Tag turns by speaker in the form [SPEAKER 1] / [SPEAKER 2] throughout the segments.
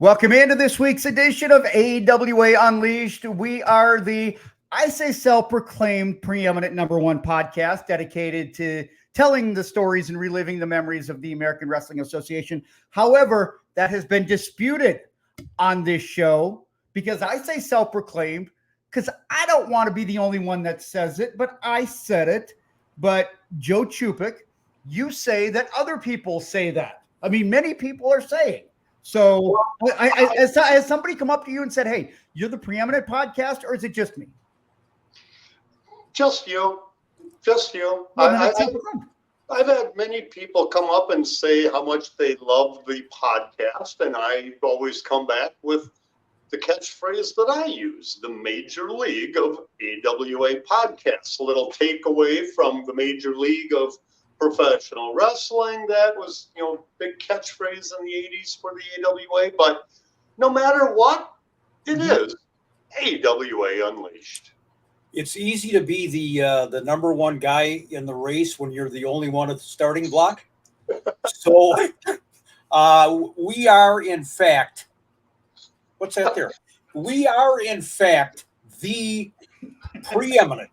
[SPEAKER 1] Welcome into this week's edition of AWA Unleashed. We are the, I say, self-proclaimed preeminent #1 podcast dedicated to telling the stories and reliving the memories of the American Wrestling Association. However, that has been disputed on this show because I say self-proclaimed because I don't want to be the only one that says it, but I said it. But Joe Chupik, you say that other people say that. I mean, many people are saying. So has somebody come up to you and said, hey, you're the preeminent podcast, or is it just me?
[SPEAKER 2] Just you. Well, I've had many people come up and say how much they love the podcast, and I always come back with the catchphrase that I use, the Major League of AWA podcasts, a little takeaway from the Major League of Professional Wrestling. That was, big catchphrase in the 80s for the AWA. But no matter what, it is AWA Unleashed.
[SPEAKER 3] It's easy to be the #1 guy in the race when you're the only one at the starting block. So we are, in fact, what's that there? We are, in fact, the preeminent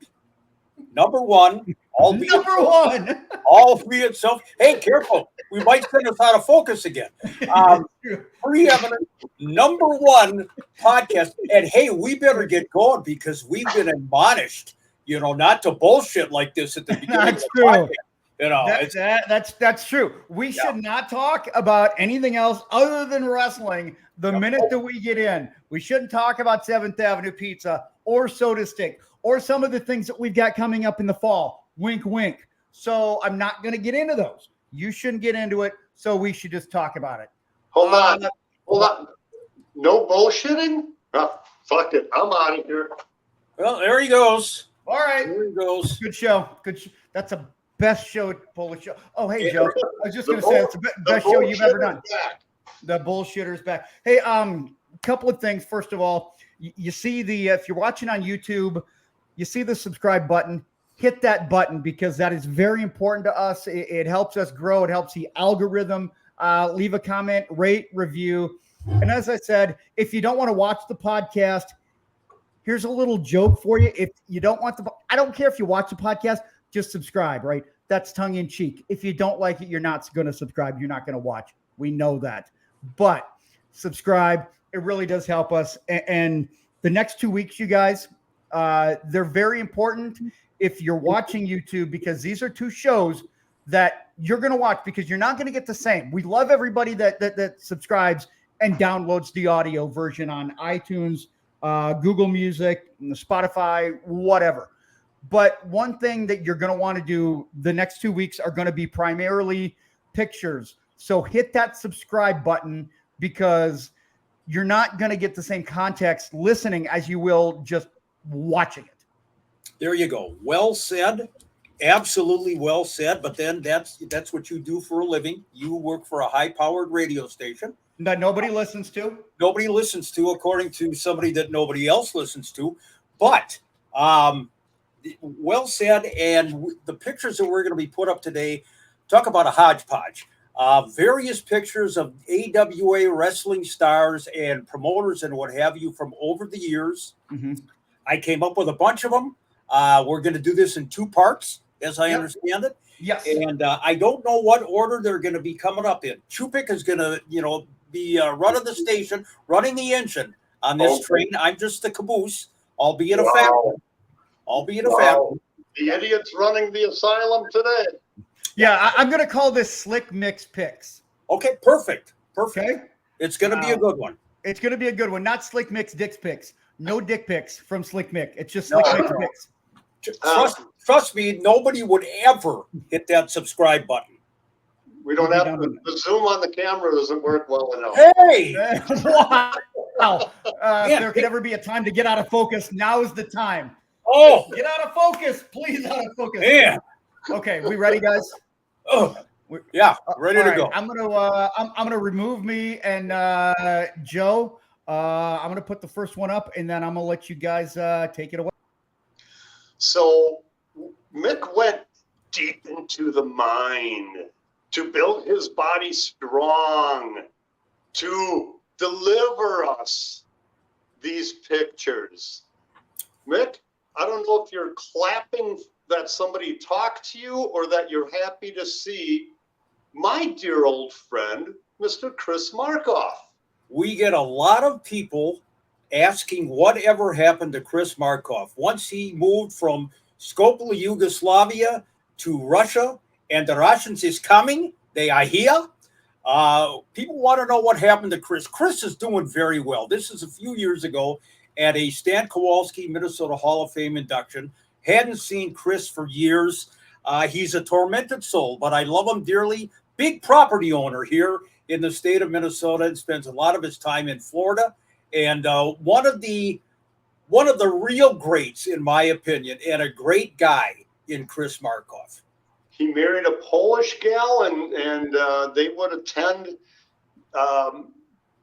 [SPEAKER 3] #1. Albeit self. Hey, careful. We might send us out of focus again. Preeminent #1 podcast. And hey, we better get going because we've been admonished, not to bullshit like this at the beginning.
[SPEAKER 1] That's true. That's true. We should not talk about anything else other than wrestling the minute that we get in. We shouldn't talk about 7th Avenue Pizza or Soda Stick or some of the things that we've got coming up in the fall. Wink, wink. So I'm not going to get into those. You shouldn't get into it. So we should just talk about it.
[SPEAKER 2] Hold on. No bullshitting? Fuck it. I'm out of here.
[SPEAKER 3] Well, there he goes.
[SPEAKER 1] All right.
[SPEAKER 3] There he goes.
[SPEAKER 1] Good show. That's a best show, Polish show. Oh, hey, Joe. I was just going to say it's the best show you've ever done. The bullshitter's back. Hey, couple of things. First of all, you see if you're watching on YouTube, you see the subscribe button. Hit that button because that is very important to us. It helps us grow. It helps the algorithm. Leave a comment, rate, review. And as I said, if you don't want to watch the podcast, here's a little joke for you. If you don't want I don't care if you watch the podcast, just subscribe, right? That's tongue in cheek. If you don't like it, you're not going to subscribe. You're not going to watch. We know that. But subscribe. It really does help us. And the next 2 weeks, you guys, they're very important if you're watching YouTube, because these are 2 shows that you're going to watch because you're not going to get the same. We love everybody that subscribes and downloads the audio version on iTunes, Google Music, Spotify, whatever. But one thing that you're going to want to do the next 2 weeks are going to be primarily pictures. So hit that subscribe button because you're not going to get the same context listening as you will just watching it.
[SPEAKER 3] There you go. Well said. Absolutely well said. But then that's what you do for a living. You work for a high-powered radio station
[SPEAKER 1] that nobody listens to.
[SPEAKER 3] Nobody listens to, according to somebody that nobody else listens to. But well said. And the pictures that we're going to be put up today talk about a hodgepodge. Various pictures of AWA wrestling stars and promoters and what have you from over the years. Mm-hmm. I came up with a bunch of them. We're going to do this in 2 parts, as I understand it.
[SPEAKER 1] Yes.
[SPEAKER 3] And I don't know what order they're going to be coming up in. Chupik is going to, be running the station, running the engine on this train. I'm just the caboose, albeit a fat one.
[SPEAKER 2] The idiot's running the asylum today.
[SPEAKER 1] Yeah, I'm going to call this Slick Micks Pix.
[SPEAKER 3] Okay, perfect.
[SPEAKER 1] Okay.
[SPEAKER 3] It's going to be a good one.
[SPEAKER 1] It's going to be a good one. Not Slick Micks Dick Picks. No dick pics from Slick Mick. It's just Slick Micks Pix.
[SPEAKER 3] Trust me, nobody would ever hit that subscribe button.
[SPEAKER 2] We don't have to. The zoom on the camera doesn't work well enough.
[SPEAKER 3] Hey!
[SPEAKER 1] Wow. If there could ever be a time to get out of focus, now is the time.
[SPEAKER 3] Oh!
[SPEAKER 1] Get out of focus. Please, out of focus.
[SPEAKER 3] Yeah.
[SPEAKER 1] Okay, we ready, guys?
[SPEAKER 3] Oh. Yeah, ready to go.
[SPEAKER 1] I'm gonna remove me and Joe. I'm gonna put the first one up, and then I'm gonna let you guys take it away.
[SPEAKER 2] So Mick went deep into the mind to build his body strong, to deliver us these pictures. Mick, I don't know if you're clapping that somebody talked to you or that you're happy to see my dear old friend, Mr. Chris Markov.
[SPEAKER 3] We get a lot of people asking whatever happened to Chris Markov once he moved from Skopje, Yugoslavia to Russia, and the Russians is coming. They are here. People want to know what happened to Chris. Chris is doing very well. This is a few years ago at a Stan Kowalski Minnesota Hall of Fame induction. Hadn't seen Chris for years. He's a tormented soul, but I love him dearly. Big property owner here in the state of Minnesota and spends a lot of his time in Florida. And one of the real greats, in my opinion, and a great guy in Chris Markov.
[SPEAKER 2] He married a Polish gal, and they would attend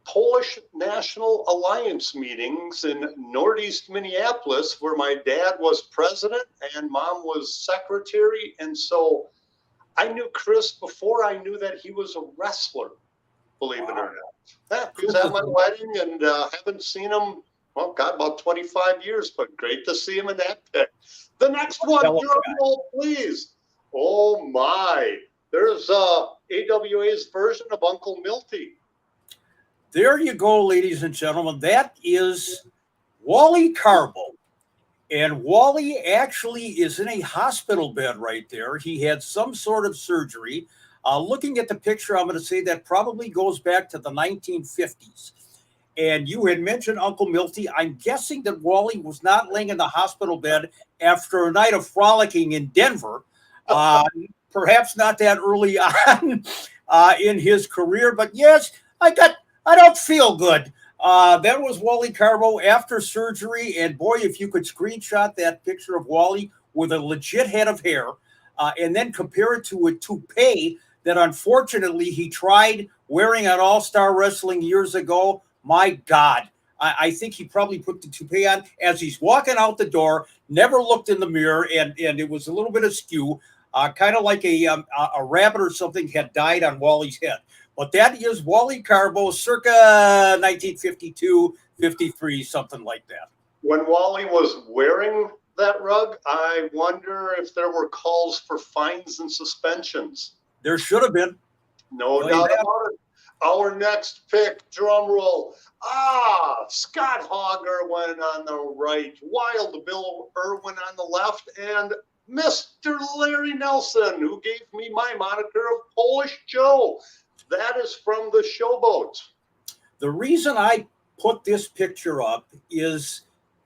[SPEAKER 2] Polish National Alliance meetings in Northeast Minneapolis, where my dad was president and mom was secretary. And so I knew Chris before I knew that he was a wrestler, believe it or not. Yeah, he was at my wedding, and haven't seen him, well, God, about 25 years, but great to see him in that pic. The next one, drum roll, please. Oh, my. There's AWA's version of Uncle Milty.
[SPEAKER 3] There you go, ladies and gentlemen. That is Wally Carbo. And Wally actually is in a hospital bed right there. He had some sort of surgery. Looking at the picture, I'm going to say that probably goes back to the 1950s. And you had mentioned Uncle Milty. I'm guessing that Wally was not laying in the hospital bed after a night of frolicking in Denver. Perhaps not that early on in his career. But yes, I don't feel good. That was Wally Carbo after surgery. And boy, if you could screenshot that picture of Wally with a legit head of hair and then compare it to a toupee that unfortunately he tried wearing at All-Star Wrestling years ago. My God, I think he probably put the toupee on as he's walking out the door, never looked in the mirror, and it was a little bit askew, kind of like a rabbit or something had died on Wally's head. But that is Wally Carbo, circa 1952, 53, something like that.
[SPEAKER 2] When Wally was wearing that rug, I wonder if there were calls for fines and suspensions.
[SPEAKER 3] There should have been.
[SPEAKER 2] No doubt about it. Our next pick, drum roll. Scott Hogger went on the right, Wild Bill Irwin on the left, and Mr. Larry Nelson, who gave me my moniker of Polish Joe. That is from the Showboat.
[SPEAKER 3] The reason I put this picture up is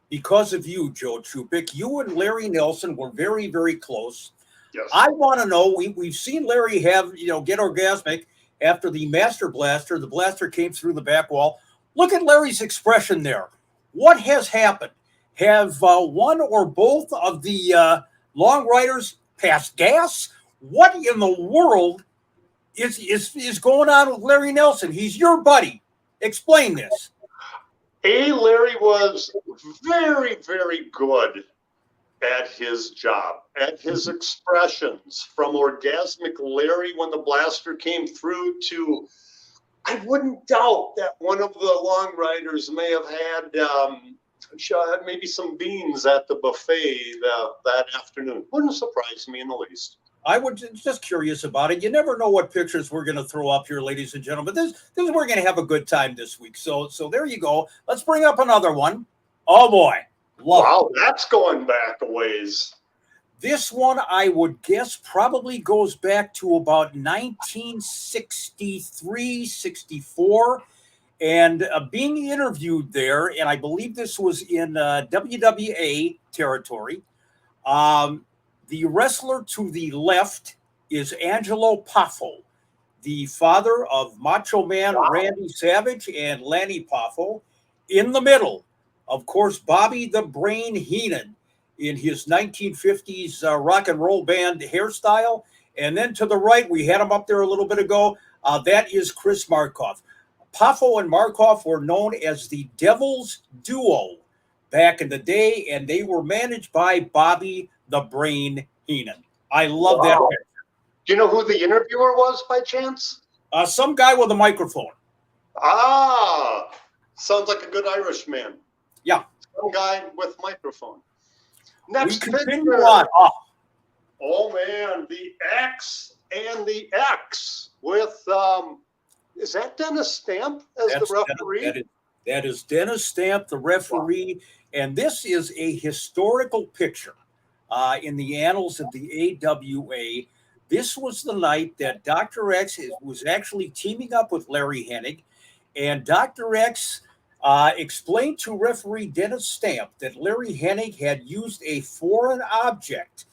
[SPEAKER 3] because of you, Joe Chupik. You and Larry Nelson were very, very close.
[SPEAKER 2] Yes.
[SPEAKER 3] I want to know, we've seen Larry get orgasmic after the Master Blaster. The blaster came through the back wall. Look at Larry's expression there. What has happened? Have one or both of the long riders passed gas? What in the world is going on with Larry Nelson? He's your buddy. Explain this.
[SPEAKER 2] Larry was very, very good at his job, at his expressions, from orgasmic Larry when the blaster came through to, I wouldn't doubt that one of the long riders may have had maybe some beans at the buffet that afternoon. Wouldn't surprise me in the least.
[SPEAKER 3] I was just curious about it. You never know what pictures we're going to throw up here, ladies and gentlemen. This we're going to have a good time this week. So there you go. Let's bring up another one. Oh boy.
[SPEAKER 2] Wow, that's going back a ways.
[SPEAKER 3] This one, I would guess, probably goes back to about 1963, 64. And being interviewed there, and I believe this was in WWA territory, the wrestler to the left is Angelo Poffo, the father of Macho Man Randy Savage and Lanny Poffo. In the middle, of course, Bobby the Brain Heenan in his 1950s rock and roll band hairstyle. And then to the right, we had him up there a little bit ago. That is Chris Markov. Poffo and Markov were known as the Devil's Duo back in the day, and they were managed by Bobby the Brain Heenan. I love that picture.
[SPEAKER 2] Do you know who the interviewer was by chance?
[SPEAKER 3] Some guy with a microphone.
[SPEAKER 2] Ah, sounds like a good Irishman.
[SPEAKER 3] Yeah.
[SPEAKER 2] Some guy with microphone.
[SPEAKER 3] We
[SPEAKER 2] Next
[SPEAKER 3] continue
[SPEAKER 2] picture.
[SPEAKER 3] on.
[SPEAKER 2] Oh man, the X and the X with is that Dennis Stamp as the referee?
[SPEAKER 3] That is Dennis Stamp, the referee, and this is a historical picture in the annals of the AWA. This was the night that Dr. X was actually teaming up with Larry Hennig, and Dr. X explained to referee Dennis Stamp that Larry Hennig had used a foreign object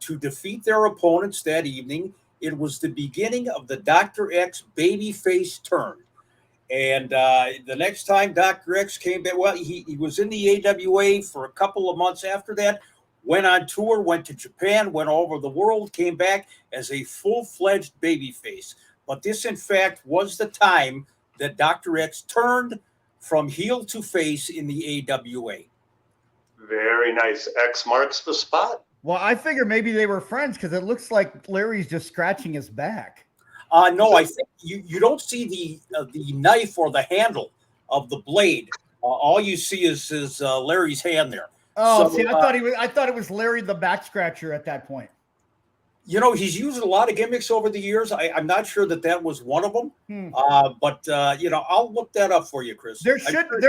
[SPEAKER 3] to defeat their opponents that evening. It was the beginning of the Dr. X babyface turn. And the next time Dr. X came back, well, he was in the AWA for a couple of months after that, went on tour, went to Japan, went over the world, came back as a full-fledged babyface. But this, in fact, was the time that Dr. X turned from heel to face in the AWA.
[SPEAKER 2] Very nice. X marks the spot.
[SPEAKER 1] Well, I figure maybe they were friends because it looks like Larry's just scratching his back.
[SPEAKER 3] No, I think you don't see the knife or the handle of the blade. All you see is Larry's hand there.
[SPEAKER 1] Oh, so, see, I thought it was Larry the back scratcher at that point.
[SPEAKER 3] You know, he's used a lot of gimmicks over the years. I'm not sure that was one of them. But you know, I'll look that up for you, Chris.
[SPEAKER 1] There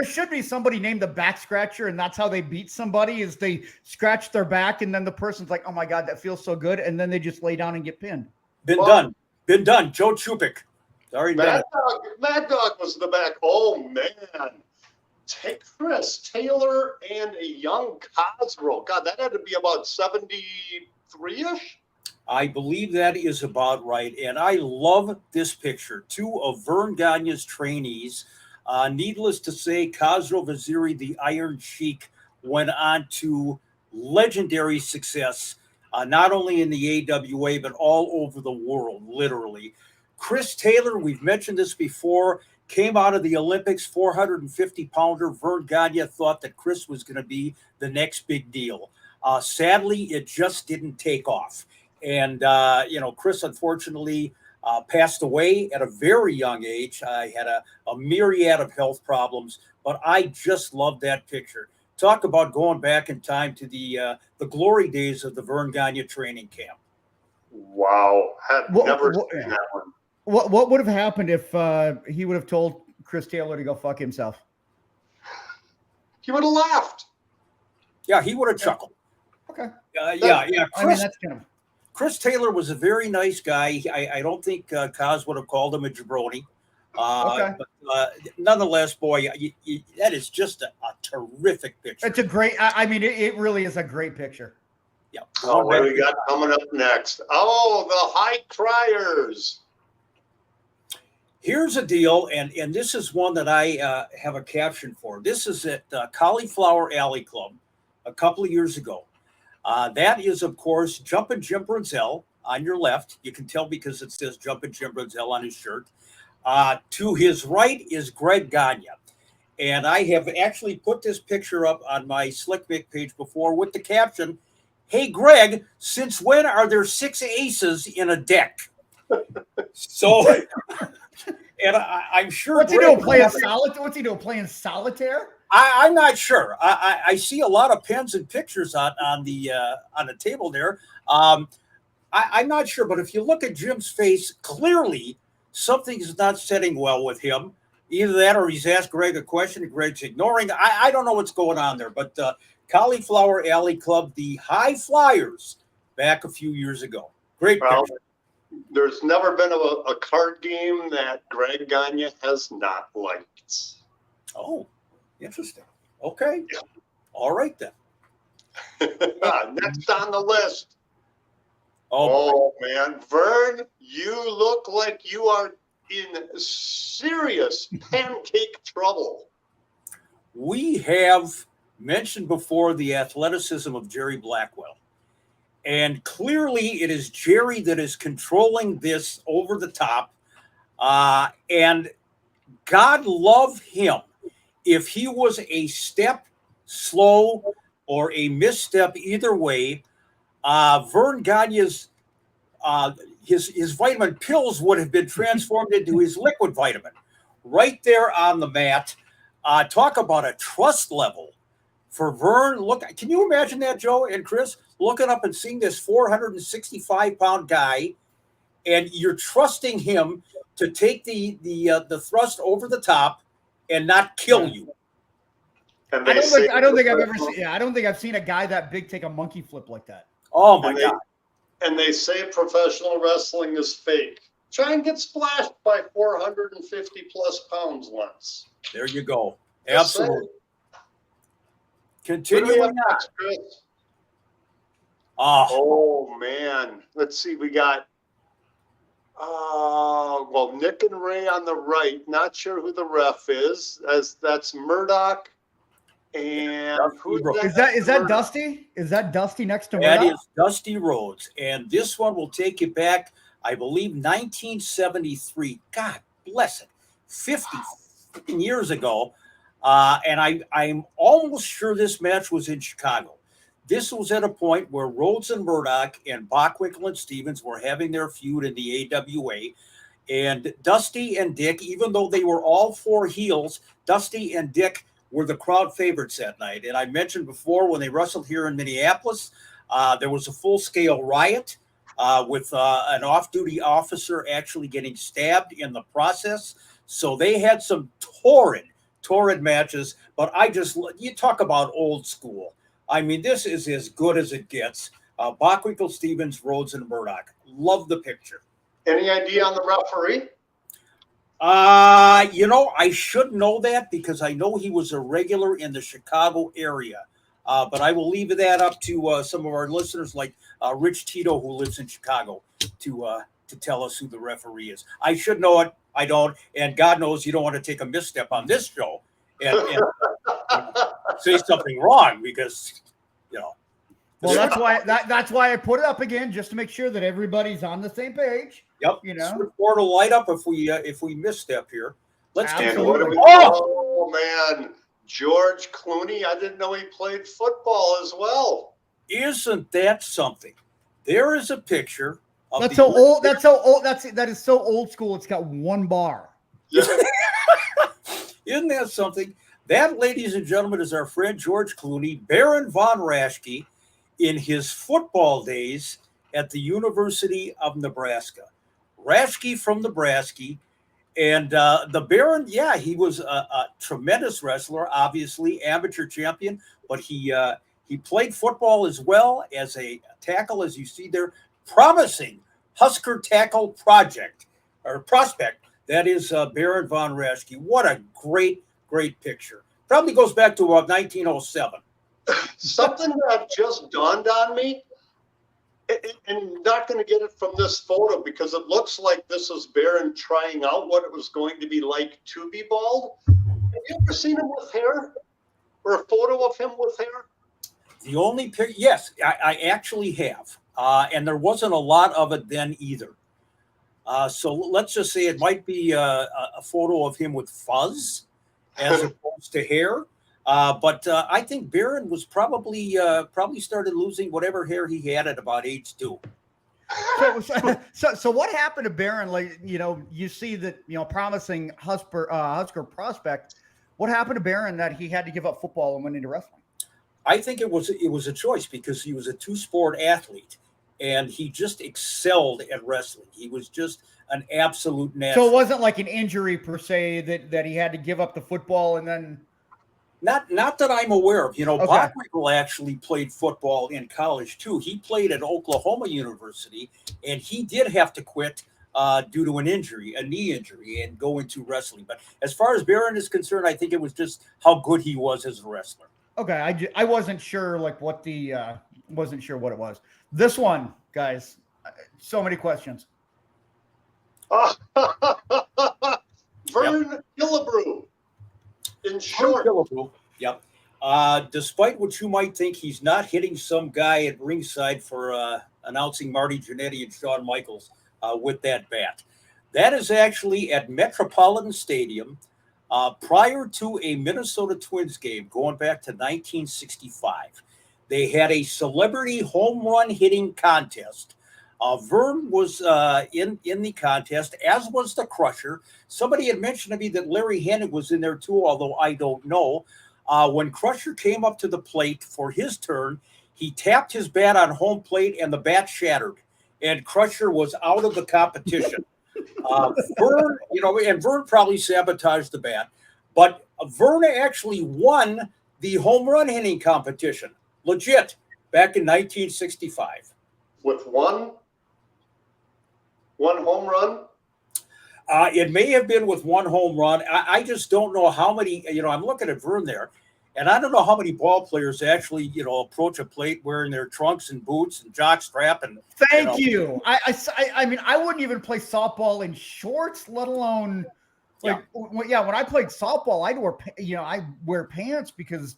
[SPEAKER 1] should be somebody named the back scratcher, and that's how they beat somebody is they scratch their back, and then the person's like, "Oh my God, that feels so good," and then they just lay down and get pinned.
[SPEAKER 3] Been done. Joe Chupik. Sorry,
[SPEAKER 2] Mad Dog was the back. Oh man. Chris Taylor and a young Cosgrove. God, that had to be about 73-ish.
[SPEAKER 3] I believe that is about right. And I love this picture. Two of Vern Ghana's trainees. Needless to say, Cosgrove Vaziri, the Iron Sheik, went on to legendary success, not only in the AWA, but all over the world, literally. Chris Taylor, we've mentioned this before, came out of the Olympics, 450-pounder. Vern Ghana thought that Chris was going to be the next big deal. Sadly, it just didn't take off. And, you know, Chris, unfortunately, passed away at a very young age. I had a myriad of health problems, but I just love that picture. Talk about going back in time to the glory days of the Vern Ghana training camp.
[SPEAKER 2] Wow. Have never seen that one.
[SPEAKER 1] What would have happened if he would have told Chris Taylor to go fuck himself?
[SPEAKER 2] He would have laughed.
[SPEAKER 3] Yeah, he would have chuckled.
[SPEAKER 1] Okay.
[SPEAKER 3] Yeah.
[SPEAKER 1] Chris
[SPEAKER 3] Taylor was a very nice guy. I don't think Kaz would have called him a jabroni.
[SPEAKER 1] Okay.
[SPEAKER 3] But nonetheless, boy, that is just a terrific picture.
[SPEAKER 1] It's a great. I mean, it really is a great picture.
[SPEAKER 3] Yeah.
[SPEAKER 2] Oh, what do we got coming up next? Oh, the High Criers.
[SPEAKER 3] Here's a deal, and this is one that I have a caption for. This is at Cauliflower Alley Club a couple of years ago. That is, of course, Jumpin' Jim Brunzell on your left. You can tell because it says Jumpin' Jim Brunzell on his shirt. To his right is Greg Gagne. And I have actually put this picture up on my Slick Micks page before with the caption, "Hey, Greg, since when are there 6 aces in a deck?" So... And I'm sure.
[SPEAKER 1] What's he doing playing solitaire? What's he doing playing solitaire?
[SPEAKER 3] I'm not sure. I see a lot of pens and pictures on the table there. I'm not sure, but if you look at Jim's face, clearly something is not setting well with him. Either that, or he's asked Greg a question, and Greg's ignoring. I don't know what's going on there. But Cauliflower Alley Club, the High Flyers, back a few years ago. Great picture.
[SPEAKER 2] There's never been a card game that Greg Gagne has not liked.
[SPEAKER 3] Oh, interesting. Okay. Yeah. All right, then.
[SPEAKER 2] Next on the list.
[SPEAKER 3] Oh
[SPEAKER 2] man. Vern, you look like you are in serious pancake trouble.
[SPEAKER 3] We have mentioned before the athleticism of Jerry Blackwell. And clearly it is Jerry that is controlling this over the top. And God love him if he was a step slow or a misstep either way. Vern Gagne's his vitamin pills would have been transformed into his liquid vitamin. right there on the mat. Talk about a trust level for Vern. Look, can you imagine that, Joe and Chris, looking up and seeing this 465-pound guy, and you're trusting him to take the thrust over the top and not kill you.
[SPEAKER 2] And
[SPEAKER 1] I don't think I've ever seen. Yeah, I don't think I've seen a guy that big take a monkey flip like that.
[SPEAKER 3] Oh my God!
[SPEAKER 2] And they say professional wrestling is fake. Try and get splashed by 450 plus pounds once.
[SPEAKER 3] There you go. Absolutely.
[SPEAKER 2] Continuing
[SPEAKER 3] Continuing on.
[SPEAKER 2] next, Chris.
[SPEAKER 3] Oh,
[SPEAKER 2] Oh man, let's see. We got well, Nick and Ray on the right. Not sure who the ref is. As that's Murdoch. And who's that?
[SPEAKER 1] Is that Dusty? Is that Dusty next to
[SPEAKER 3] that
[SPEAKER 1] Murdoch?
[SPEAKER 3] is Dusty Rhodes, and this one will take you back, I believe, 1973. God bless it, 50 years ago. And I'm almost sure this match was in Chicago. This was at a point where Rhodes and Murdoch and Bockwinkle and Stevens were having their feud in the AWA. And Dusty and Dick, even though they were all four heels, Dusty and Dick were the crowd favorites that night. And I mentioned before, when they wrestled here in Minneapolis, there was a full-scale riot with an off-duty officer actually getting stabbed in the process. So they had some torrid matches. But you talk about old school. I mean, this is as good as it gets. Bockwinkle, Stevens, Rhodes, and Murdoch. Love the picture.
[SPEAKER 2] Any idea on the referee?
[SPEAKER 3] I should know that because I know he was a regular in the Chicago area. But I will leave that up to some of our listeners, like Rich Tito, who lives in Chicago, to tell us who the referee is. I should know it. I don't. And God knows you don't want to take a misstep on this show and say something wrong because,
[SPEAKER 1] Well, that's why I put it up again, just to make sure that everybody's on the same page.
[SPEAKER 3] Yep. Switchboard will light up if we misstep here. Let's
[SPEAKER 2] And
[SPEAKER 3] do
[SPEAKER 2] what
[SPEAKER 3] it.
[SPEAKER 2] do we, oh man, George Clooney. I didn't know he played football as well.
[SPEAKER 3] Isn't that something? There is a picture of
[SPEAKER 1] That is so old school. It's got one bar.
[SPEAKER 2] Yeah.
[SPEAKER 3] Isn't that something? That, ladies and gentlemen, is our friend George Clooney, Baron von Raschke, in his football days at the University of Nebraska. Raschke from Nebraska. And the Baron, he was a tremendous wrestler, obviously, amateur champion, but he played football as well as a tackle, as you see there. Promising Husker tackle prospect. That is Baron von Raschke. What a great picture. Probably goes back to about 1907.
[SPEAKER 2] Something that just dawned on me, and not going to get it from this photo because it looks like this is Baron trying out what it was going to be like to be bald. Have you ever seen him with hair or a photo of him with hair?
[SPEAKER 3] The only picture, yes, I actually have. And there wasn't a lot of it then either. So let's just say it might be a photo of him with fuzz as opposed to hair. But I think Baron was probably started losing whatever hair he had at about age 2.
[SPEAKER 1] So what happened to Baron? Like, you see that, promising Husker prospect. What happened to Baron that he had to give up football and went into wrestling?
[SPEAKER 3] I think it was a choice because he was a 2-sport athlete and he just excelled at wrestling. He was just an absolute natural.
[SPEAKER 1] So it wasn't like an injury per se that he had to give up the football and then.
[SPEAKER 3] Not that I'm aware of.
[SPEAKER 1] Okay.
[SPEAKER 3] Bockwinkle actually played football in college too. He played at Oklahoma University, and he did have to quit due to a knee injury, and go into wrestling. But as far as Baron is concerned, I think it was just how good he was as a wrestler.
[SPEAKER 1] Okay, I wasn't sure wasn't sure what it was. This one, guys, so many questions.
[SPEAKER 2] Vern Hillebrew. In short.
[SPEAKER 3] Yep. Despite what you might think, he's not hitting some guy at ringside for announcing Marty Jannetty and Shawn Michaels with that bat. That is actually at Metropolitan Stadium prior to a Minnesota Twins game going back to 1965. They had a celebrity home run hitting contest Vern was in the contest, as was the Crusher. Somebody had mentioned to me that Larry Hennig was in there too, although I don't know. When Crusher came up to the plate for his turn, he tapped his bat on home plate and the bat shattered, and Crusher was out of the competition. Vern, and Vern probably sabotaged the bat, but Vern actually won the home run hitting competition, legit, back in 1965.
[SPEAKER 2] With one home run?
[SPEAKER 3] It may have been with one home run. I just don't know how many, I'm looking at Vern there, and I don't know how many ball players actually, approach a plate wearing their trunks and boots and jock strap. And
[SPEAKER 1] Thank you. I mean, I wouldn't even play softball in shorts, let alone when I played softball, I wear pants because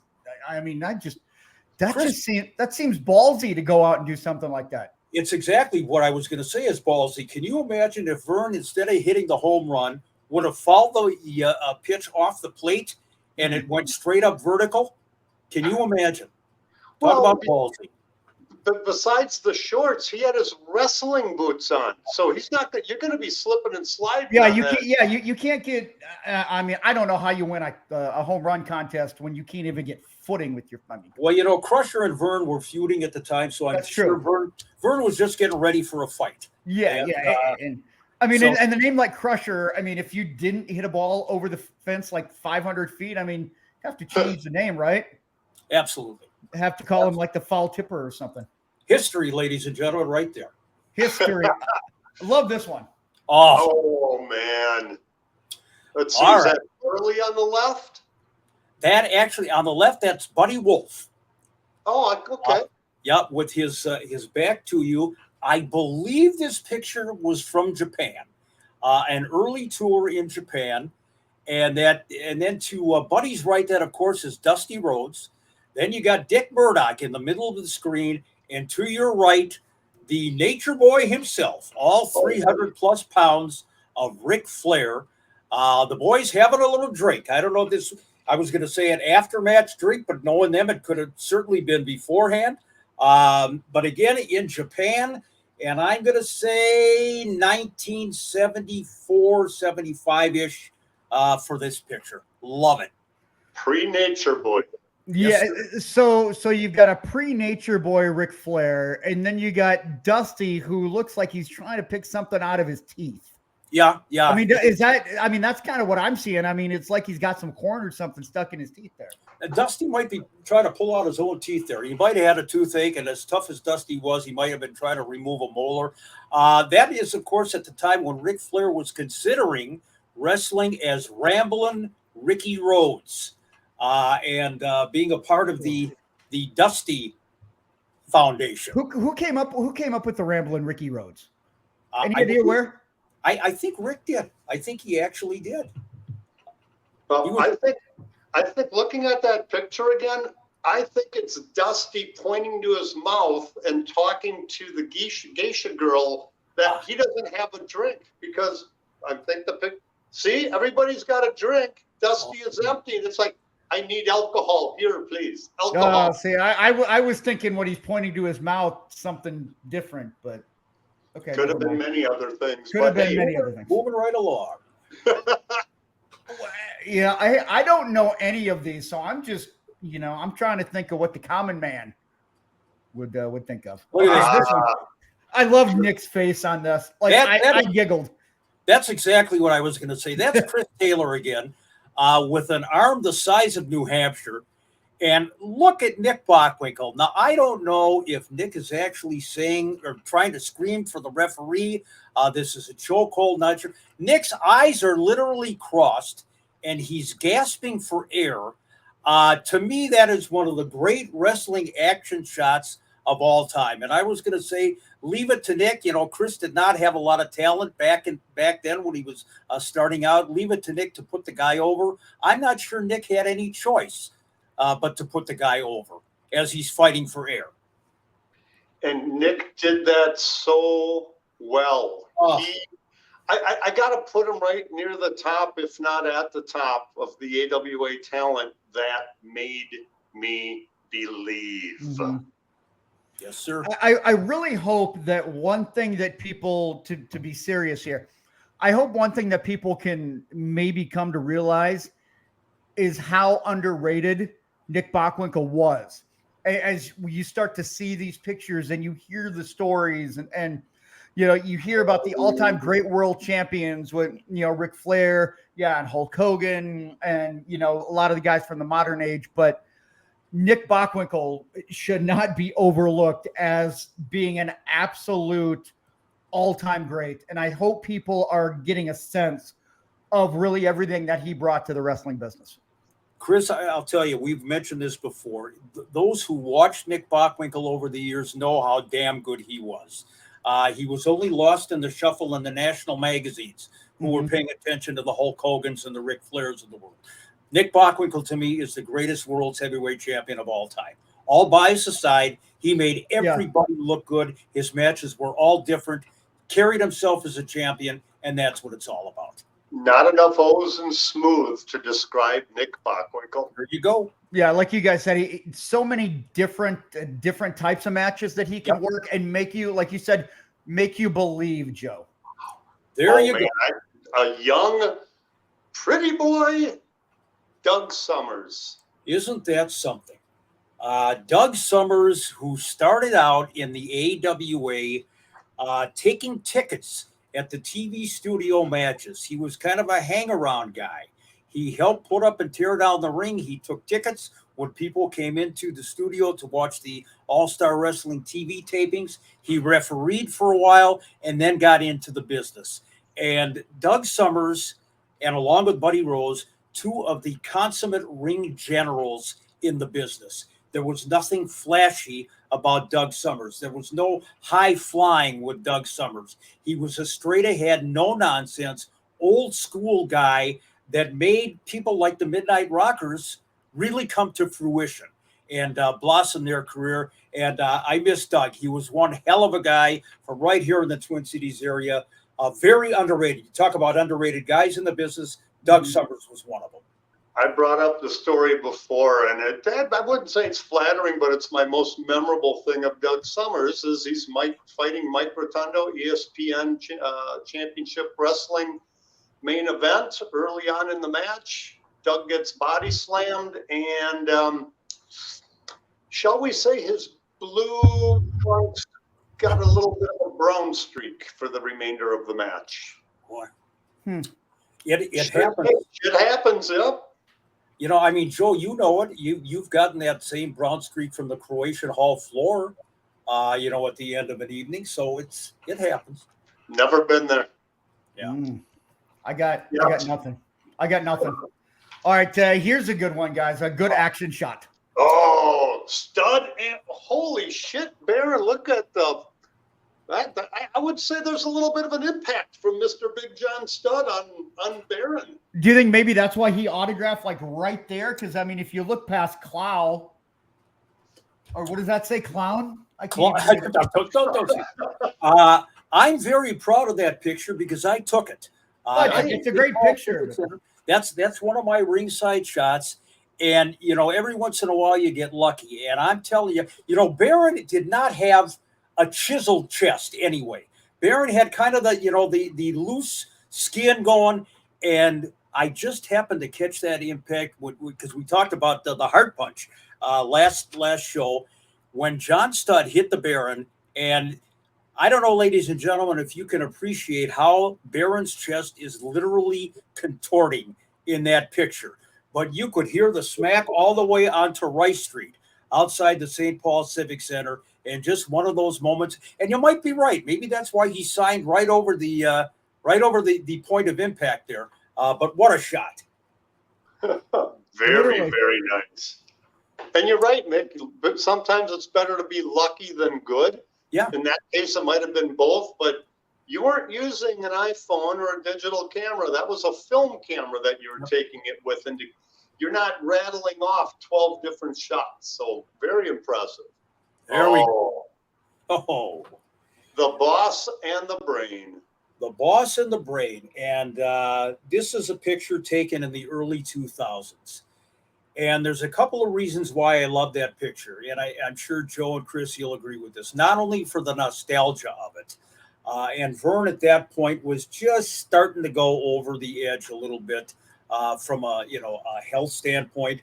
[SPEAKER 1] that seems ballsy to go out and do something like that.
[SPEAKER 3] It's exactly what I was going to say is ballsy. Can you imagine if Vern, instead of hitting the home run, would have fouled the pitch off the plate and it went straight up vertical? Can you imagine? Talk about ballsy.
[SPEAKER 2] But besides the shorts, he had his wrestling boots on, so he's not. You're going to be slipping and sliding.
[SPEAKER 1] Yeah, you can't get. I don't know how you win a home run contest when you can't even get footing with your.
[SPEAKER 3] Well, Crusher and Vern were feuding at the time, so I'm sure Vern was just getting ready for a fight.
[SPEAKER 1] Yeah, and the name like Crusher. I mean, if you didn't hit a ball over the fence like 500 feet, you have to change the name, right?
[SPEAKER 3] Absolutely.
[SPEAKER 1] Have to call him like the foul tipper or something.
[SPEAKER 3] History, ladies and gentlemen, right there.
[SPEAKER 1] History. I love this one.
[SPEAKER 2] Oh man. Let's see. Is that Harley on the left?
[SPEAKER 3] That actually on the left, that's Buddy Wolf.
[SPEAKER 2] Oh, okay.
[SPEAKER 3] With his back to you. I believe this picture was from Japan, an early tour in Japan, and then to Buddy's right, that of course is Dusty Rhodes. Then you got Dick Murdoch in the middle of the screen, and to your right, the Nature Boy himself, all 300 plus pounds of Ric Flair. The boys having a little drink. I don't know if this, I was going to say an after-match drink, but knowing them, it could have certainly been beforehand. But again, in Japan, and I'm going to say 1974, 75-ish for this picture. Love it.
[SPEAKER 2] Pre-Nature Boy.
[SPEAKER 1] Yeah, yes, so you've got a pre-Nature Boy Ric Flair, and then you got Dusty, who looks like he's trying to pick something out of his teeth.
[SPEAKER 3] Yeah.
[SPEAKER 1] That's kind of what I'm seeing. It's like he's got some corn or something stuck in his teeth there.
[SPEAKER 3] And Dusty might be trying to pull out his own teeth there. He might have had a toothache, and as tough as Dusty was, he might have been trying to remove a molar. That is, of course, at the time when Ric Flair was considering wrestling as Ramblin' Ricky Rhodes. And being a part of the Dusty Foundation.
[SPEAKER 1] Who came up with the Ramblin' Ricky Rhodes? Any idea where?
[SPEAKER 3] I think Rick did. I think he actually did.
[SPEAKER 2] Well, I think looking at that picture again, I think it's Dusty pointing to his mouth and talking to the geisha girl that he doesn't have a drink, because I think see, everybody's got a drink. Dusty is empty, and it's like, I need alcohol here, please. Alcohol.
[SPEAKER 1] See, I was thinking when he's pointing to his mouth, something different, but okay.
[SPEAKER 2] Could have been many other things.
[SPEAKER 1] Many other things.
[SPEAKER 3] Moving right along.
[SPEAKER 1] Yeah, I don't know any of these, so I'm just, I'm trying to think of what the common man would think of. Look at this one. I love Nick's face on this. Like I giggled.
[SPEAKER 3] That's exactly what I was going to say. That's Chris Taylor again. With an arm the size of New Hampshire. And look at Nick Bockwinkle. Now, I don't know if Nick is actually saying or trying to scream for the referee. This is a chokehold, not sure. Nick's eyes are literally crossed, and he's gasping for air. To me, that is one of the great wrestling action shots of all time. And I was going to say, leave it to Nick. Chris did not have a lot of talent back then when he was starting out. Leave it to Nick to put the guy over. I'm not sure Nick had any choice but to put the guy over as he's fighting for air.
[SPEAKER 2] And Nick did that so well. I got to put him right near the top, if not at the top, of the AWA talent that made me believe.
[SPEAKER 1] Mm-hmm.
[SPEAKER 3] Yes, sir.
[SPEAKER 1] I really hope that one thing that people, to be serious here, I hope one thing that people can maybe come to realize is how underrated Nick Bockwinkle was. As you start to see these pictures and you hear the stories and you hear about the all-time great world champions with, Ric Flair, and Hulk Hogan and, a lot of the guys from the modern age, but Nick Bockwinkle should not be overlooked as being an absolute all-time great. And I hope people are getting a sense of really everything that he brought to the wrestling business.
[SPEAKER 3] Chris, I'll tell you, we've mentioned this before. Those who watched Nick Bockwinkle over the years know how damn good he was. He was only lost in the shuffle in the national magazines who were paying attention to the Hulk Hogans and the Ric Flairs of the world. Nick Bockwinkle, to me, is the greatest world's heavyweight champion of all time. All bias aside, he made everybody look good. His matches were all different, carried himself as a champion, and that's what it's all about.
[SPEAKER 2] Not enough O's and smooth to describe Nick Bockwinkle.
[SPEAKER 3] There you go.
[SPEAKER 1] Yeah, like you guys said, so many different types of matches that he can work and make you, like you said, make you believe, Joe.
[SPEAKER 3] There you go.
[SPEAKER 2] A young, pretty boy, Doug Summers.
[SPEAKER 3] Isn't that something? Doug Summers, who started out in the AWA, taking tickets at the TV studio matches. He was kind of a hang-around guy. He helped put up and tear down the ring. He took tickets when people came into the studio to watch the All-Star Wrestling TV tapings. He refereed for a while and then got into the business. And Doug Summers, and along with Buddy Rose, two of the consummate ring generals in the business. There was nothing flashy about Doug Summers. There was no high flying with Doug Summers. He was a straight ahead, no nonsense, old school guy that made people like the Midnight Rockers really come to fruition and blossom their career. And I miss Doug. He was one hell of a guy from right here in the Twin Cities area. Very underrated. You talk about underrated guys in the business. Doug Summers was one of them.
[SPEAKER 2] I brought up the story before, and I wouldn't say it's flattering, but it's my most memorable thing of Doug Summers is he's fighting Mike Rotundo, ESPN Championship Wrestling main event. Early on in the match, Doug gets body slammed, and shall we say his blue trunks got a little bit of a brown streak for the remainder of the match.
[SPEAKER 3] Boy. It happens.
[SPEAKER 2] It happens, yeah.
[SPEAKER 3] I mean, Joe, you know it. You've gotten that same brown streak from the Croatian Hall floor, at the end of an evening. So it happens.
[SPEAKER 2] Never been there.
[SPEAKER 3] Yeah.
[SPEAKER 1] I got nothing. I got nothing. All right, here's a good one, guys. A good action shot.
[SPEAKER 2] Oh, stud! And holy shit, Baron! Look at I would say there's a little bit of an impact from Mr. Big John Studd on Baron.
[SPEAKER 1] Do you think maybe that's why he autographed like right there? Because I mean, if you look past Clown, or what does that say, Clown?
[SPEAKER 3] I'm very proud of that picture because I took it.
[SPEAKER 1] It's a great picture.
[SPEAKER 3] That's one of my ringside shots. And, every once in a while you get lucky. And I'm telling you, Baron did not have a chiseled chest anyway. Baron had kind of the loose skin going, and I just happened to catch that impact because we talked about the heart punch last show when John Studd hit the Baron. And I don't know, ladies and gentlemen, if you can appreciate how Baron's chest is literally contorting in that picture, but you could hear the smack all the way onto Rice Street outside the St. Paul Civic Center. And just one of those moments, and you might be right. Maybe that's why he signed right over the point of impact there. But what a shot!
[SPEAKER 2] Very, very nice. And you're right, Nick. But sometimes it's better to be lucky than good.
[SPEAKER 3] Yeah.
[SPEAKER 2] In that case, it might have been both. But you weren't using an iPhone or a digital camera. That was a film camera that you were taking it with, and you're not rattling off 12 different shots. So very impressive.
[SPEAKER 3] There we go.
[SPEAKER 2] Oh, the boss and the brain.
[SPEAKER 3] The boss and the brain. And this is a picture taken in the early 2000s. And there's a couple of reasons why I love that picture. And I'm sure Joe and Chris, you'll agree with this, not only for the nostalgia of it. And Vern at that point was just starting to go over the edge a little bit from a health standpoint.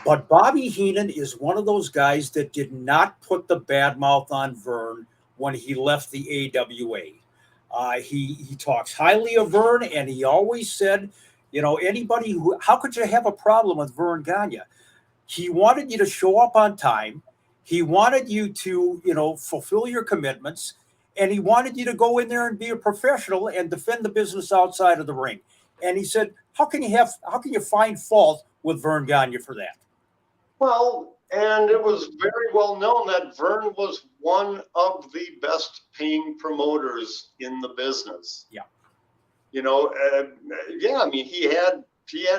[SPEAKER 3] But Bobby Heenan is one of those guys that did not put the bad mouth on Vern when he left the AWA. He talks highly of Vern, and he always said, anybody who, how could you have a problem with Vern Ghana? He wanted you to show up on time. He wanted you to, fulfill your commitments, and he wanted you to go in there and be a professional and defend the business outside of the ring. And he said, how can you find fault with Vern Ghana for that?
[SPEAKER 2] Well, and it was very well known that Vern was one of the best paying promoters in the business.
[SPEAKER 3] Yeah.
[SPEAKER 2] He had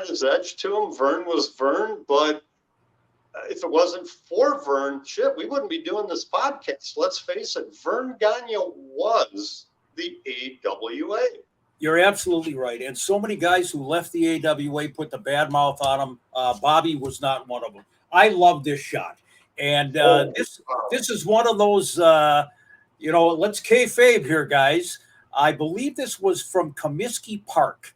[SPEAKER 2] his edge to him. Vern was Vern, but if it wasn't for Vern, we wouldn't be doing this podcast. Let's face it, Vern Ghana was the AWA.
[SPEAKER 3] You're absolutely right. And so many guys who left the AWA put the bad mouth on him. Bobby was not one of them. I love this shot. And this is one of those, let's kayfabe here, guys. I believe this was from Comiskey Park,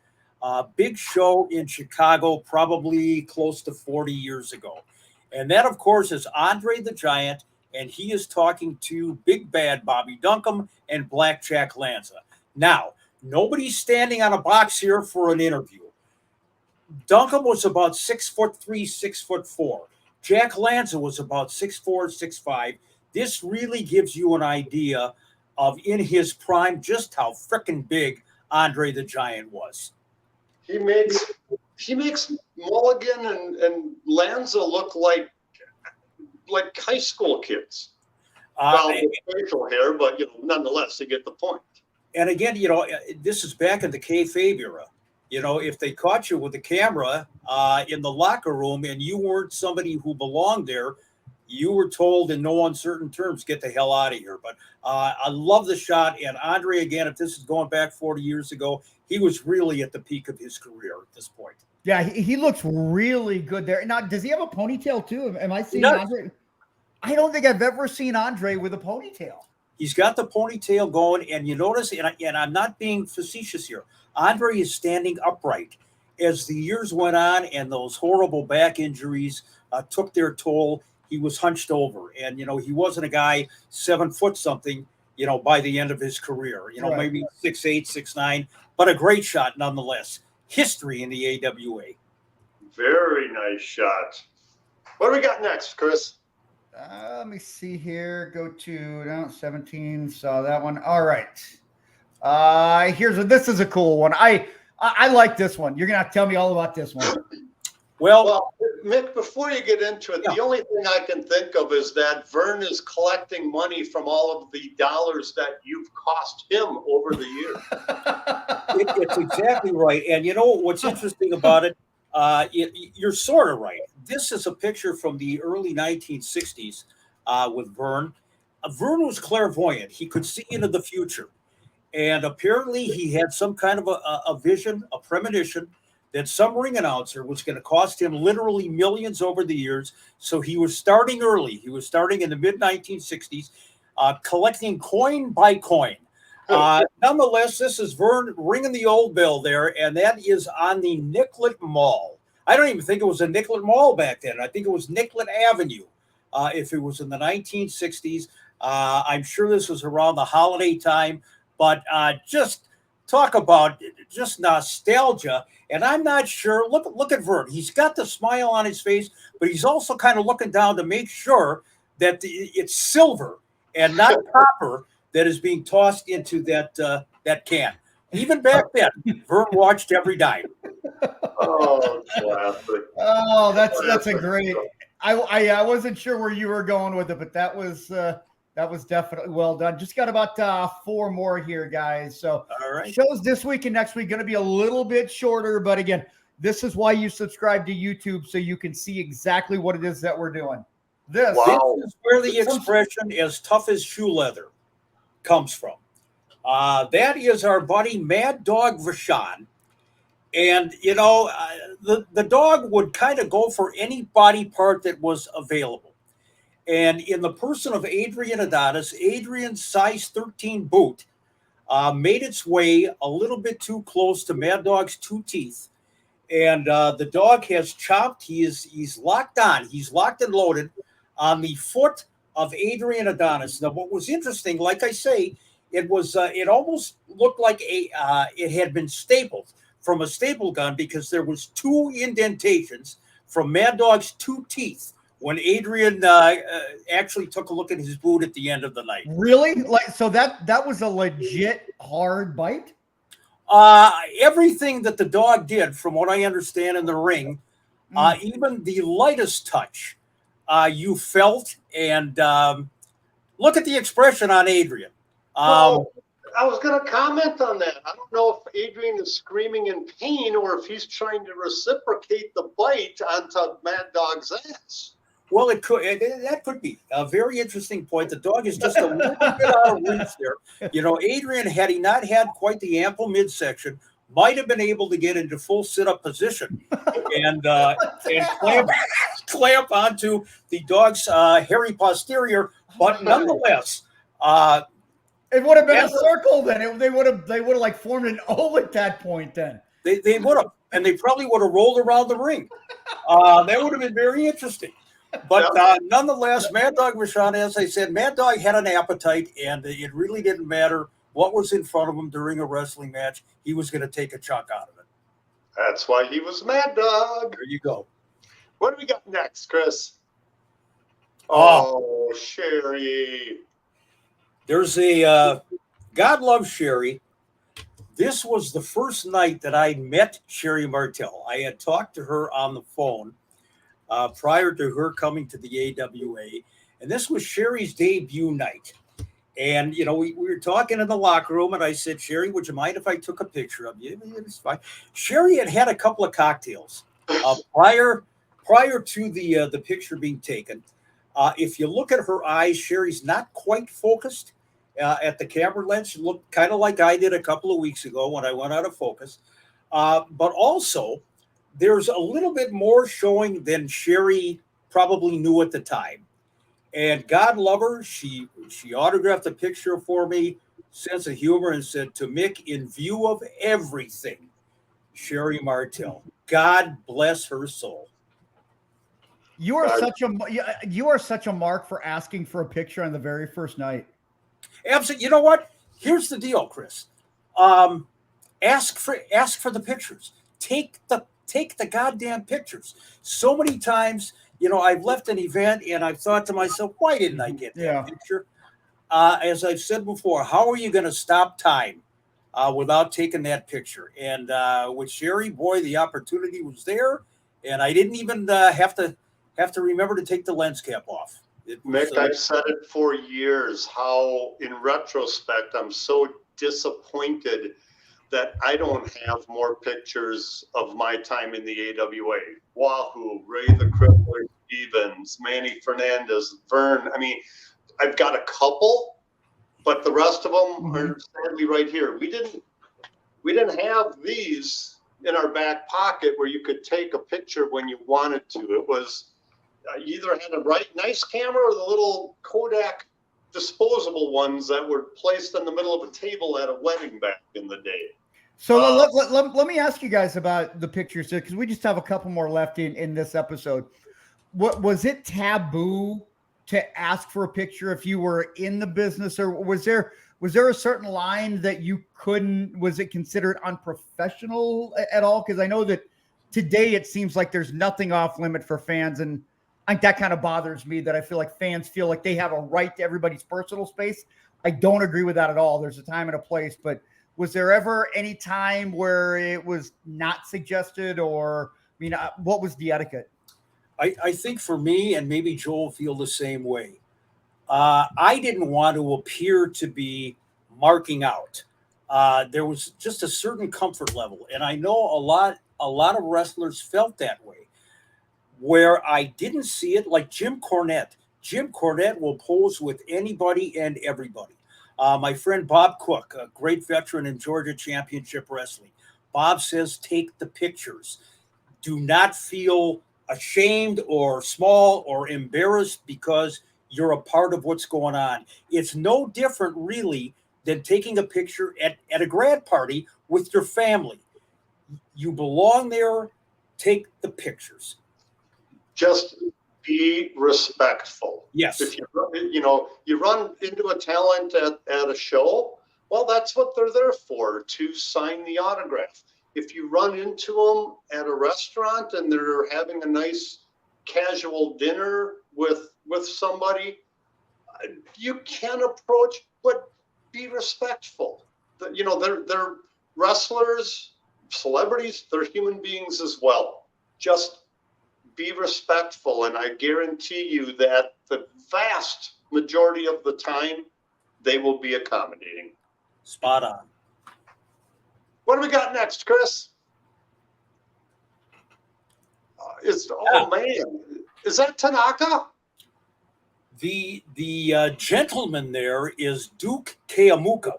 [SPEAKER 3] big show in Chicago, probably close to 40 years ago. And that, of course, is Andre the Giant, and he is talking to Big Bad Bobby Duncum and Blackjack Lanza. Now, nobody's standing on a box here for an interview. Duncum was about 6'3", 6'4". Jack Lanza was about 6'4", 6'5". This really gives you an idea of, in his prime, just how freaking big Andre the Giant was.
[SPEAKER 2] He makes Mulligan and Lanza look like high school kids. Facial hair, but nonetheless, you get the point.
[SPEAKER 3] And again, this is back in the kayfabe era. If they caught you with the camera in the locker room and you weren't somebody who belonged there, you were told in no uncertain terms, get the hell out of here. But I love the shot. And Andre, again, if this is going back 40 years ago, he was really at the peak of his career at this point.
[SPEAKER 1] Yeah, he looks really good there. Now, does he have a ponytail too? Am I seeing Andre? I don't think I've ever seen Andre with a ponytail.
[SPEAKER 3] He's got the ponytail going, and you notice, and I'm not being facetious here, Andre is standing upright. As the years went on and those horrible back injuries took their toll, he was hunched over. And, he wasn't a guy 7 foot something, by the end of his career, right. Maybe 6'8", 6'9", but a great shot nonetheless. History in the AWA.
[SPEAKER 2] Very nice shot. What do we got next, Chris?
[SPEAKER 1] Let me see here. Go to 17. Saw that one. All right. This is a cool one. I like this one. You're gonna have to tell me all about this one.
[SPEAKER 2] Well, Mick, before you get into it, The only thing I can think of is that Vern is collecting money from all of the dollars that you've cost him over the years.
[SPEAKER 3] It's exactly right. And what's interesting about it? You're sort of right. This is a picture from the early 1960s with Vern. Vern was clairvoyant. He could see into the future. And apparently he had some kind of a vision, a premonition, that some ring announcer was going to cost him literally millions over the years. So he was starting early. He was starting in the mid-1960s, collecting coin by coin. Nonetheless, this is Vern ringing the old bell there, and that is on the Nicollet Mall. I don't even think it was a Nicollet Mall back then. I think it was Nicollet Avenue if it was in the 1960s. I'm sure this was around the holiday time, but just talk about just nostalgia. And I'm not sure. Look at Vern. He's got the smile on his face, but he's also kind of looking down to make sure that it's silver and not copper that is being tossed into that can. Even back then, Vern watched every dime.
[SPEAKER 2] Oh, classic.
[SPEAKER 1] Oh, that's a great. I wasn't sure where you were going with it, but that was definitely well done. Just got about 4 more here, guys. So
[SPEAKER 3] all right.
[SPEAKER 1] Shows this week and next week going to be a little bit shorter, but again, this is why you subscribe to YouTube, so you can see exactly what it is that we're doing. This
[SPEAKER 3] is where the expression "as tough as shoe leather" comes from. That is our buddy Mad Dog Vachon. And, the dog would kind of go for any body part that was available. And in the person of Adrian Adonis, Adrian's size 13 boot made its way a little bit too close to Mad Dog's 2 teeth. And the dog has chopped. He's locked on. He's locked and loaded on the foot of Adrian Adonis. Now, what was interesting, like I say, it almost looked like it had been stapled from a staple gun, because there was 2 indentations from Mad Dog's 2 teeth when Adrian actually took a look at his boot at the end of the night.
[SPEAKER 1] Really? So that was a legit hard bite?
[SPEAKER 3] Everything that the dog did, from what I understand in the ring, even the lightest touch, you felt. And look at the expression on Adrian.
[SPEAKER 2] I was going to comment on that. I don't know if Adrian is screaming in pain or if he's trying to reciprocate the bite onto Mad Dog's ass.
[SPEAKER 3] Well, that could be a very interesting point. The dog is just a little bit out of reach there. Adrian, had he not had quite the ample midsection, might have been able to get into full sit-up position and clamp onto the dog's hairy posterior. But nonetheless,
[SPEAKER 1] it would have been a circle then. They would have like formed an O at that point then.
[SPEAKER 3] They would have, and they probably would have rolled around the ring. That would have been very interesting. But nonetheless, Mad Dog Vachon, as I said, Mad Dog had an appetite, and it really didn't matter what was in front of him during a wrestling match. He was going to take a chunk out of it.
[SPEAKER 2] That's why he was Mad Dog.
[SPEAKER 3] There you go.
[SPEAKER 2] What do we got next, Chris? Oh, Sherry.
[SPEAKER 3] There's a God loves Sherry. This was the first night that I met Sherry Martell. I had talked to her on the phone prior to her coming to the AWA. And this was Sherry's debut night. And, we were talking in the locker room, and I said, Sherry, would you mind if I took a picture of you? It's fine. Sherry had a couple of cocktails prior to the picture being taken. If you look at her eyes, Sherry's not quite focused at the camera lens. She looked kind of like I did a couple of weeks ago when I went out of focus. But also, there's a little bit more showing than Sherry probably knew at the time. And God love her, she autographed a picture for me, sense of humor, and said, to Mick, in view of everything, Sherry Martell. God bless her soul.
[SPEAKER 1] You are such a mark for asking for a picture on the very first night.
[SPEAKER 3] Absolutely. You know what? Here's the deal, Chris. Ask for the pictures. Take the goddamn pictures. So many times, I've left an event and I've thought to myself, why didn't I get that picture? As I've said before, how are you going to stop time without taking that picture? And with Sherry, boy, the opportunity was there, and I didn't even have to remember to take the lens cap off.
[SPEAKER 2] Mick, I've said it for years, how in retrospect, I'm so disappointed that I don't have more pictures of my time in the AWA. Wahoo, Ray the Crippler Stevens, Manny Fernandez, Vern. I mean, I've got a couple, but the rest of them are sadly right here. We didn't have these in our back pocket where you could take a picture when you wanted to. It was you either had a nice camera or the little Kodak disposable ones that were placed in the middle of a table at a wedding back in the day.
[SPEAKER 1] So let me ask you guys about the pictures, because we just have a couple more left in this episode. What was it taboo to ask for a picture if you were in the business, or was there a certain line that you couldn't? Was it considered unprofessional at all? Because I know that today it seems like there's nothing off limit for fans, and I think that kind of bothers me, that I feel like fans feel like they have a right to everybody's personal space. I don't agree with that at all. There's a time and a place, but was there ever any time where it was not suggested, or, what was the etiquette?
[SPEAKER 3] I think for me, and maybe Joel will feel the same way, I didn't want to appear to be marking out. There was just a certain comfort level, and I know a lot of wrestlers felt that way. Where I didn't see it, like Jim Cornette. Jim Cornette will pose with anybody and everybody. My friend Bob Cook, a great veteran in Georgia Championship Wrestling. Bob says take the pictures. Do not feel ashamed or small or embarrassed because you're a part of what's going on. It's no different, really, than taking a picture at a grad party with your family. You belong there. Take the pictures.
[SPEAKER 2] Just be respectful.
[SPEAKER 3] Yes.
[SPEAKER 2] If you run into a talent at a show, well, that's what they're there for, to sign the autograph. If you run into them at a restaurant and they're having a nice casual dinner with somebody, you can approach, but be respectful. They're wrestlers, celebrities, they're human beings as well. Just be respectful, and I guarantee you that the vast majority of the time they will be accommodating.
[SPEAKER 3] Spot on.
[SPEAKER 2] What do we got next, Chris? Man, is that Tanaka?
[SPEAKER 3] The gentleman there is Duke Keamuka,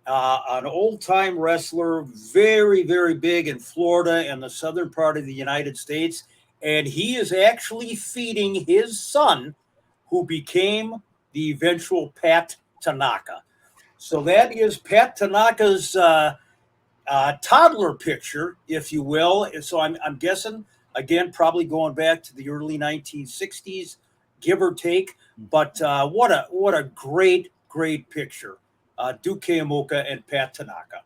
[SPEAKER 3] an old-time wrestler, very, very big in Florida and the southern part of the United States. And he is actually feeding his son, who became the eventual Pat Tanaka. So that is Pat Tanaka's toddler picture, if you will. And so I'm guessing, again, probably going back to the early 1960s, give or take. But what a great picture. Duke Keamuka and Pat Tanaka.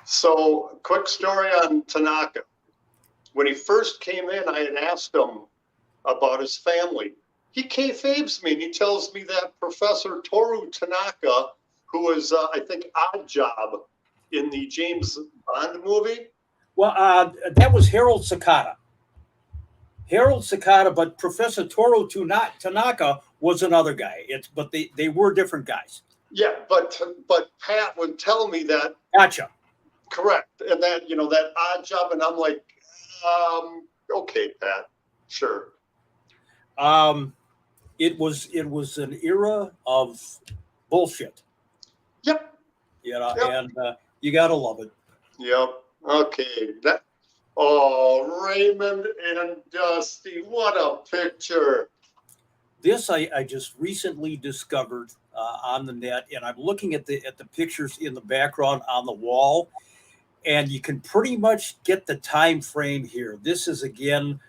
[SPEAKER 2] So, quick story on Tanaka. When he first came in, I had asked him about his family. He kayfabes me, and he tells me that Professor Toru Tanaka, who was, I think, Odd Job in the James Bond movie.
[SPEAKER 3] Well, that was Harold Sakata. But Professor Toru Tanaka was another guy. But they were different guys.
[SPEAKER 2] Yeah, but Pat would tell me that.
[SPEAKER 3] Gotcha.
[SPEAKER 2] Correct, and that that Odd Job, and I'm like, okay, Pat, sure.
[SPEAKER 3] It was an era of bullshit.
[SPEAKER 2] Yep.
[SPEAKER 3] Yep. And you gotta love it.
[SPEAKER 2] Yep. Okay. Raymond and Dusty, what a picture!
[SPEAKER 3] This I just recently discovered on the net, and I'm looking at the pictures in the background on the wall, and you can pretty much get the time frame here. This is again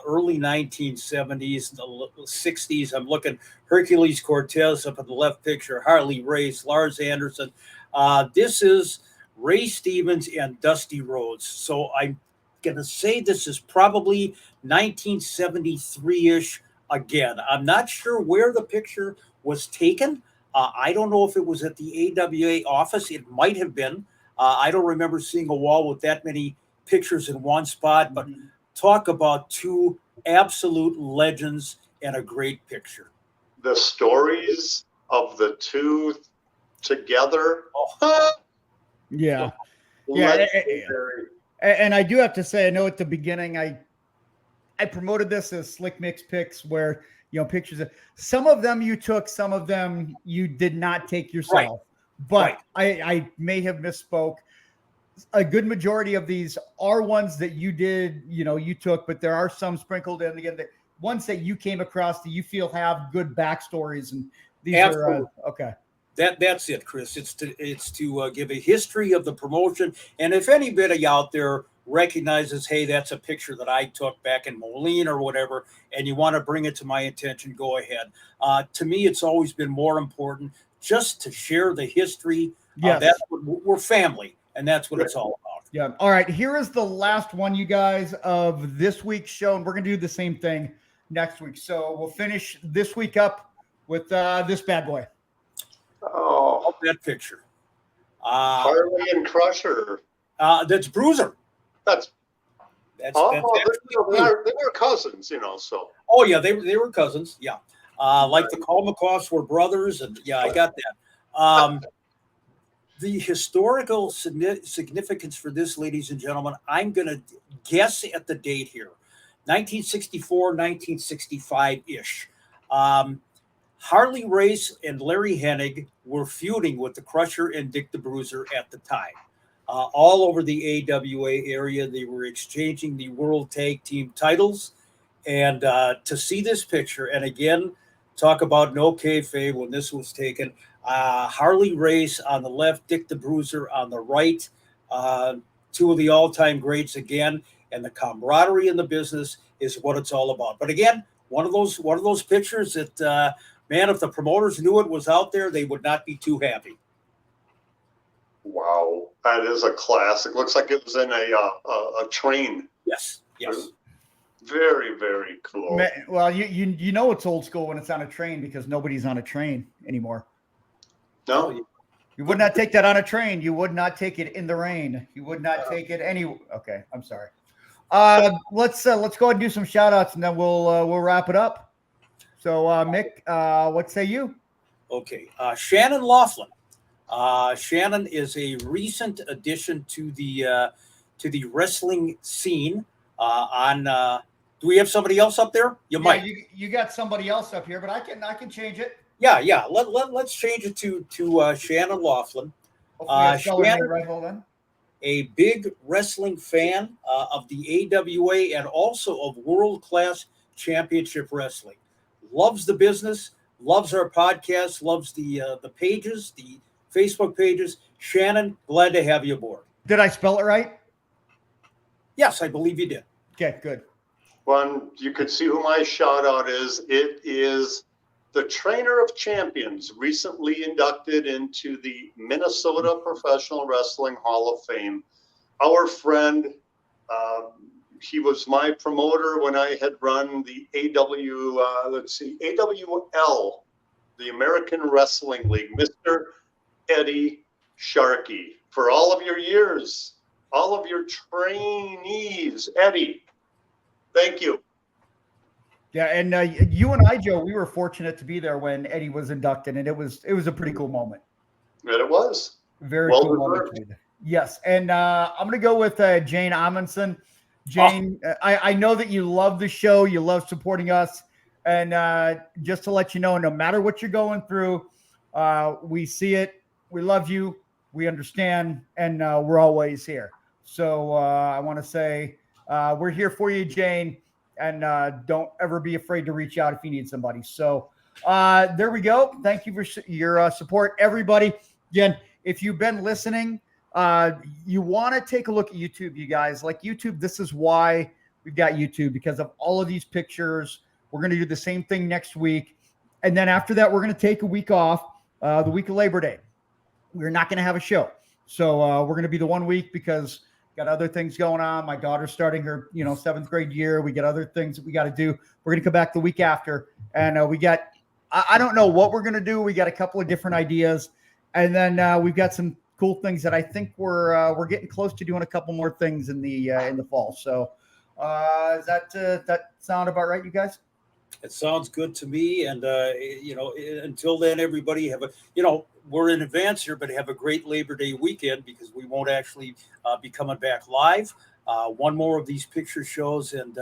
[SPEAKER 3] early 1970s, the 60s. I'm looking Hercules Cortez up in the left picture, Harley Race, Lars Anderson. This is Ray Stevens and Dusty Rhodes. So I'm going to say this is probably 1973-ish again. I'm not sure where the picture was taken. I don't know if it was at the AWA office. It might have been. I don't remember seeing a wall with that many pictures in one spot, but talk about two absolute legends and a great picture.
[SPEAKER 2] The stories of the two together.
[SPEAKER 1] Yeah.
[SPEAKER 2] Legendary.
[SPEAKER 1] And I do have to say, I know at the beginning I promoted this as Slick Micks Pix, where pictures of some of them you took, some of them you did not take yourself. Right. But right. I may have misspoke. A good majority of these are ones that you did, you took, but there are some sprinkled in again. The ones that you came across that you feel have good backstories, and these
[SPEAKER 3] Absolutely.
[SPEAKER 1] Are okay.
[SPEAKER 3] That's it, Chris. It's to give a history of the promotion, and if anybody out there recognizes, hey, that's a picture that I took back in Moline or whatever, and you want to bring it to my attention, go ahead. To me, it's always been more important just to share the history.
[SPEAKER 1] Yes.
[SPEAKER 3] That's what we're family, and that's what it's all about.
[SPEAKER 1] Yeah. All right. Here is the last one, you guys, of this week's show, and we're gonna do the same thing next week. So we'll finish this week up with this bad boy.
[SPEAKER 2] Oh,
[SPEAKER 3] that picture.
[SPEAKER 2] Harley and Crusher.
[SPEAKER 3] That's Bruiser.
[SPEAKER 2] That's they were cousins, so.
[SPEAKER 3] Oh yeah, they were cousins. Yeah, like the Kalmakoffs were brothers, and yeah, I got that. The historical significance for this, ladies and gentlemen, I'm going to guess at the date here, 1964, 1965-ish. Harley Race and Larry Hennig were feuding with the Crusher and Dick the Bruiser at the time. all over the AWA area. They were exchanging the World Tag Team titles. And to see this picture, and again, talk about no kayfabe when this was taken. Harley Race on the left, Dick the Bruiser on the right. Two of the all-time greats again, and the camaraderie in the business is what it's all about. But again, one of those pictures that man, if the promoters knew it was out there, they would not be too happy.
[SPEAKER 2] Wow, that is a classic. Looks like it was in a train.
[SPEAKER 3] Yes.
[SPEAKER 2] Very, very cool.
[SPEAKER 1] Well, you know it's old school when it's on a train because nobody's on a train anymore.
[SPEAKER 2] No,
[SPEAKER 1] you would not take that on a train. You would not take it in the rain. You would not take it any. Okay, I'm sorry. Let's go ahead and do some shout outs and then we'll wrap it up. So Mick, what say you?
[SPEAKER 3] Okay, Shannon Laughlin. Shannon is a recent addition to the wrestling scene. Do we have somebody else up there? You might.
[SPEAKER 1] You got somebody else up here, but I can change it.
[SPEAKER 3] Yeah. Let's change it to Shannon Laughlin. Shannon,
[SPEAKER 1] right, hold on.
[SPEAKER 3] A big wrestling fan of the AWA and also of world-class championship wrestling. Loves the business, loves our podcast, loves the pages, the Facebook pages. Shannon, glad to have you aboard.
[SPEAKER 1] Did I spell it right?
[SPEAKER 3] Yes, I believe you did.
[SPEAKER 1] Okay, good.
[SPEAKER 2] One, you could see who my shout out is. It is the trainer of champions, recently inducted into the Minnesota Professional Wrestling Hall of Fame. Our friend, he was my promoter when I had run the AWL, the American Wrestling League, Mr. Eddie Sharkey. For all of your years, all of your trainees, Eddie, thank you.
[SPEAKER 1] Yeah, and you and I, Joe, we were fortunate to be there when Eddie was inducted, and it was a pretty cool moment.
[SPEAKER 2] And it was.
[SPEAKER 1] Very
[SPEAKER 2] Well
[SPEAKER 1] cool moment. Yes, and I'm going to go with Jane Amundsen. Jane, I know that you love the show. You love supporting us. And just to let you know, no matter what you're going through, we see it. We love you. We understand. And we're always here. So I want to say we're here for you, Jane. And don't ever be afraid to reach out if you need somebody. So there we go. Thank you for your support, everybody. Again, if you've been listening, you want to take a look at YouTube, you guys. Like YouTube, this is why we've got YouTube, because of all of these pictures. We're going to do the same thing next week. And then after that, we're going to take a week off, the week of Labor Day. We're not going to have a show. So we're going to be the 1 week because got other things going on. My daughter's starting her, 7th grade year. We got other things that we got to do. We're going to come back the week after. And I don't know what we're going to do. We got a couple of different ideas. And then we've got some cool things that I think we're getting close to doing a couple more things in the fall. So does that sound about right, you guys?
[SPEAKER 3] It sounds good to me. And, until then, everybody have we're in advance here, but have a great Labor Day weekend because we won't actually be coming back live. One more of these picture shows. And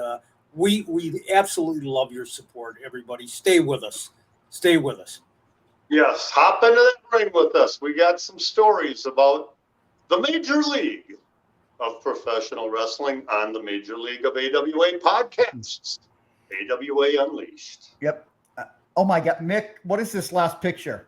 [SPEAKER 3] we absolutely love your support, everybody. Stay with us. Stay with us.
[SPEAKER 2] Yes, hop into that ring with us. We got some stories about the Major League of Professional Wrestling on the Major League of AWA podcasts. AWA Unleashed.
[SPEAKER 1] Yep. Oh my God, Mick, what is this last picture?